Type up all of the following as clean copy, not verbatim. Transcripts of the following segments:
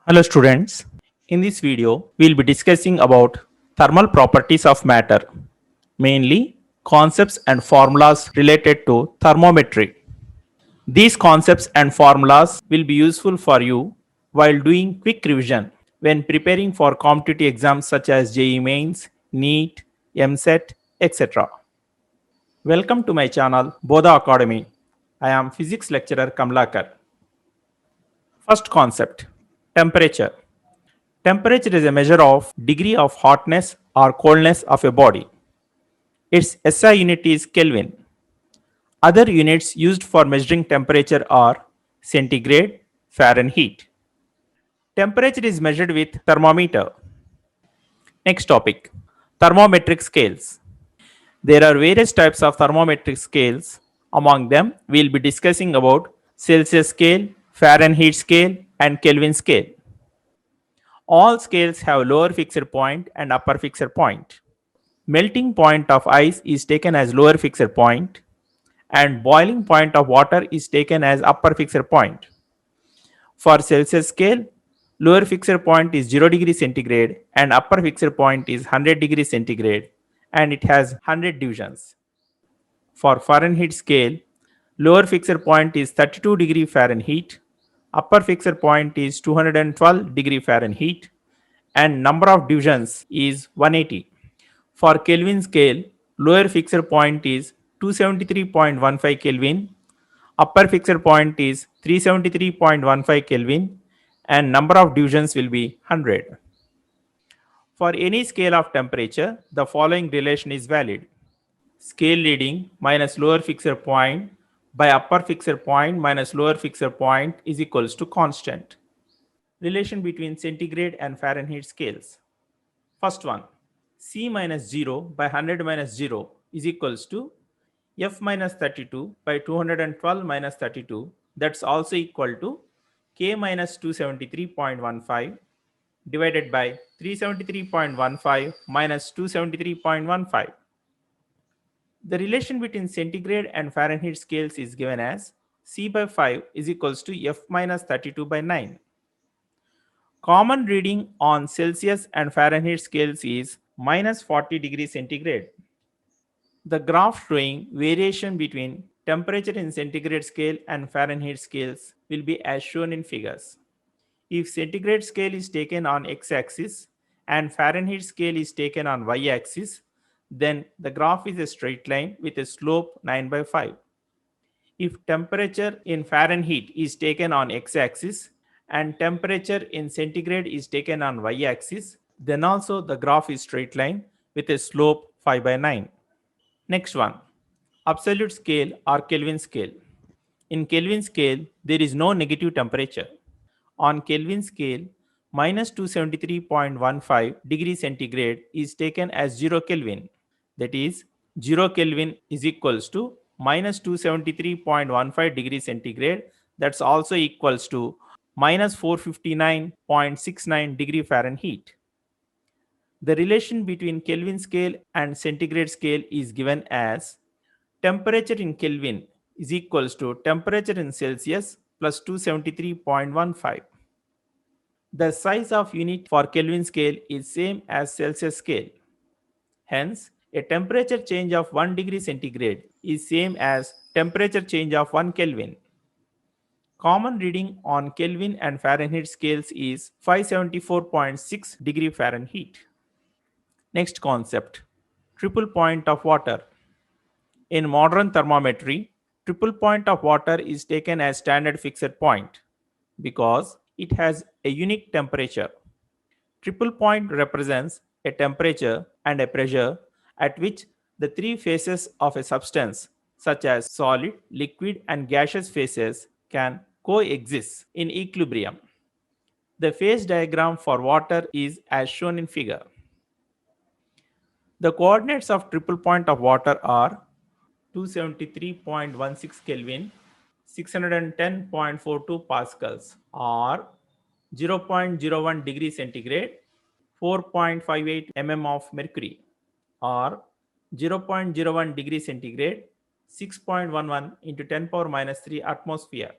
Hello students, in this video we will be discussing about thermal properties of matter, mainly concepts and formulas related to thermometry. These concepts and formulas will be useful for you while doing quick revision when preparing for competitive exams such as JEE Mains, NEET, MSET, etc. Welcome to my channel Bodha Academy. I am physics lecturer Kamlakar. First concept, temperature. Temperature is a measure of degree of hotness or coldness of a body. Its SI unit is Kelvin. Other units used for measuring temperature are centigrade, Fahrenheit. Temperature is measured with thermometer. Next topic, thermometric scales. There are various types of thermometric scales. Among them, we will be discussing about Celsius scale, Fahrenheit scale, and Kelvin scale. All scales have lower fixed point and upper fixed point. Melting point of ice is taken as lower fixed point and boiling point of water is taken as upper fixed point. For Celsius scale, lower fixed point is 0 degree centigrade and upper fixed point is 100 degree centigrade and it has 100 divisions. For Fahrenheit scale, lower fixed point is 32 degree Fahrenheit, upper fixed point is 212 degree Fahrenheit and number of divisions is 180. For Kelvin scale, lower fixed point is 273.15 Kelvin, upper fixed point is 373.15 Kelvin, and number of divisions will be 100. For any scale of temperature, the following relation is valid. Scale reading minus lower fixed point by upper fixed point minus lower fixed point is equals to constant. Relation between centigrade and Fahrenheit scales. First one, C minus 0 by 100 minus 0 is equals to F minus 32 by 212 minus 32. That's also equal to K minus 273.15 divided by 373.15 minus 273.15. The relation between centigrade and Fahrenheit scales is given as C by 5 is equals to F minus 32 by 9. Common reading on Celsius and Fahrenheit scales is minus 40 degrees centigrade. The graph showing variation between temperature in centigrade scale and Fahrenheit scales will be as shown in figures. If centigrade scale is taken on x-axis and Fahrenheit scale is taken on y-axis, then the graph is a straight line with a slope 9 by 5. If temperature in Fahrenheit is taken on x-axis and temperature in centigrade is taken on y-axis, then also the graph is straight line with a slope 5 by 9. Next one, absolute scale or Kelvin scale. In Kelvin scale, there is no negative temperature. On Kelvin scale, minus 273.15 degree centigrade is taken as 0 Kelvin. That is, 0 Kelvin is equals to minus 273.15 degree centigrade. That's also equals to minus 459.69 degree Fahrenheit. The relation between Kelvin scale and centigrade scale is given as temperature in Kelvin is equals to temperature in Celsius plus 273.15. The size of unit for Kelvin scale is same as Celsius scale. Hence, a temperature change of 1 degree centigrade is same as temperature change of 1 Kelvin. Common reading on Kelvin and Fahrenheit scales is 574.6 degree Fahrenheit. Next concept, triple point of water. In modern thermometry, triple point of water is taken as standard fixed point because it has a unique temperature. Triple point represents a temperature and a pressure at which the three phases of a substance such as solid, liquid and gaseous phases can coexist in equilibrium. The phase diagram for water is as shown in figure. The coordinates of triple point of water are 273.16 Kelvin, 610.42 pascals or 0.01 degree centigrade, 4.58 mm of mercury or 0.01 degree centigrade, 6.11 into 10 power minus 3 atmosphere.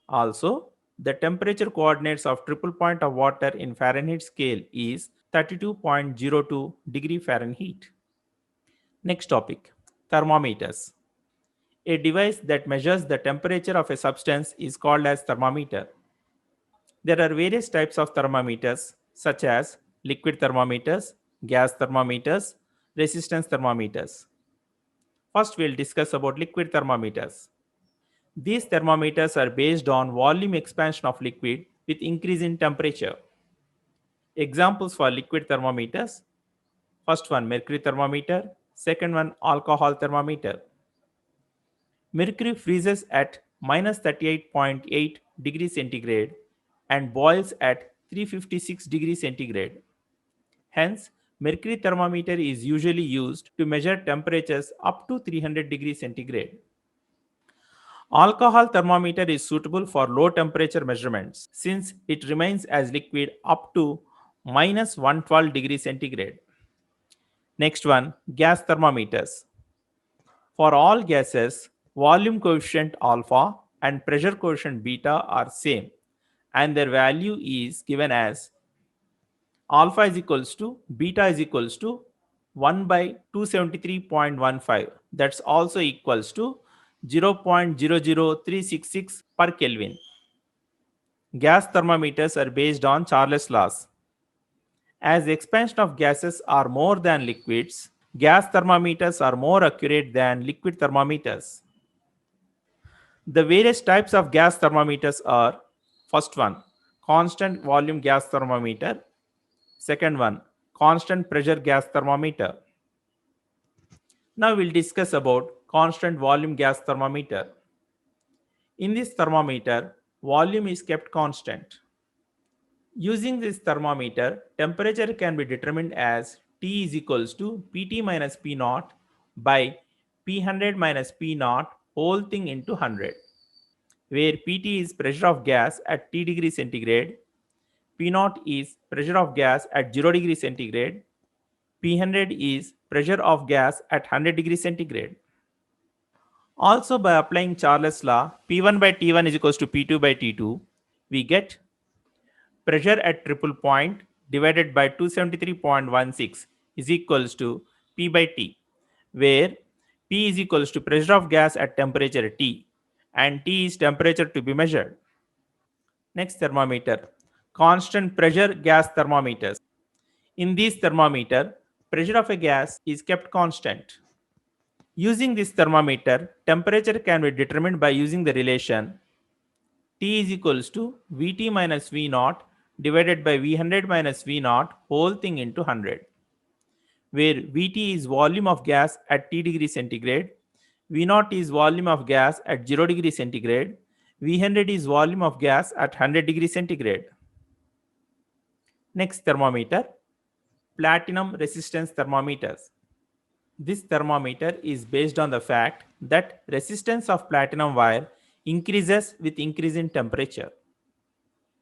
Also, The temperature coordinates of triple point of water in Fahrenheit scale is 32.02 degree Fahrenheit. Next topic, thermometers. A device that measures the temperature of a substance is called as thermometer. There are various types of thermometers such as liquid thermometers, gas thermometers, resistance thermometers. First, we'll discuss about liquid thermometers. These thermometers are based on volume expansion of liquid with increase in temperature. Examples for liquid thermometers: first one, mercury thermometer; second one, alcohol thermometer. Mercury freezes at minus 38.8 degrees centigrade and boils at 356 degrees centigrade. Hence, mercury thermometer is usually used to measure temperatures up to 300 degrees centigrade. Alcohol thermometer is suitable for low temperature measurements since it remains as liquid up to minus 112 degrees centigrade. Next one, gas thermometers. For all gases, volume coefficient alpha and pressure coefficient beta are same and their value is given as alpha is equals to beta is equals to 1 by 273.15. That's also equals to 0.00366 per Kelvin. Gas thermometers are based on Charles laws. As the expansion of gases are more than liquids, gas thermometers are more accurate than liquid thermometers. The various types of gas thermometers are: first one, constant volume gas thermometer; second one, constant pressure gas thermometer. Now we'll discuss about constant volume gas thermometer. In this thermometer, volume is kept constant. Using this thermometer, temperature can be determined as T is equals to Pt minus P naught by P100 minus P naught whole thing into 100, where Pt is pressure of gas at T degree centigrade, P naught is pressure of gas at 0 degree centigrade, P100 is pressure of gas at 100 degree centigrade. Also, by applying Charles law, P1 by T1 is equals to P2 by T2, we get pressure at triple point divided by 273.16 is equals to P by T, where P is equals to pressure of gas at temperature T and T is temperature to be measured. Next thermometer, constant pressure gas thermometers. In this thermometer, pressure of a gas is kept constant. Using this thermometer, temperature can be determined by using the relation T is equals to Vt minus V naught divided by V100 minus V naught whole thing into 100, where Vt is volume of gas at T degree centigrade, V naught is volume of gas at 0 degree centigrade, V100 is volume of gas at 100 degree centigrade. Next thermometer, platinum resistance thermometers. This thermometer is based on the fact that resistance of platinum wire increases with increase in temperature.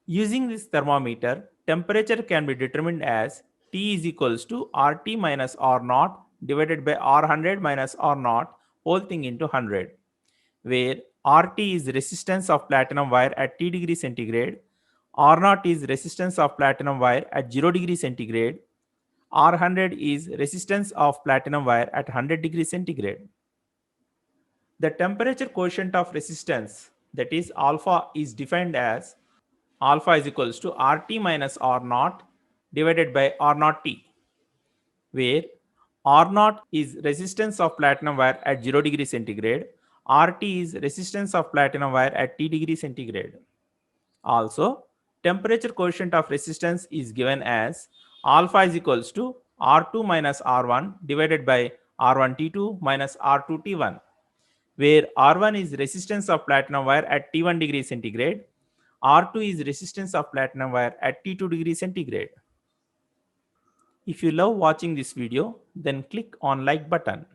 Using this thermometer, temperature can be determined as T is equals to RT minus R naught divided by R100 minus R naught whole thing into 100, where RT is resistance of platinum wire at T degree centigrade, R naught is resistance of platinum wire at 0 degree centigrade, R100 is resistance of platinum wire at 100 degree centigrade. The temperature quotient of resistance, that is alpha, is defined as alpha is equals to RT minus R naught divided by R naught T, where R naught is resistance of platinum wire at 0 degree centigrade, RT is resistance of platinum wire at T degree centigrade. Also, temperature quotient of resistance is given as alpha is equals to R2 minus R1 divided by R1T2 minus R2T1, where R1 is resistance of platinum wire at T1 degree centigrade, R2 is resistance of platinum wire at T2 degree centigrade. If you love watching this video, then click on like button.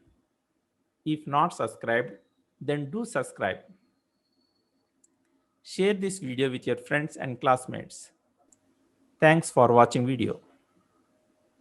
If not subscribed, then do subscribe. Share this video with your friends and classmates. Thanks for watching video.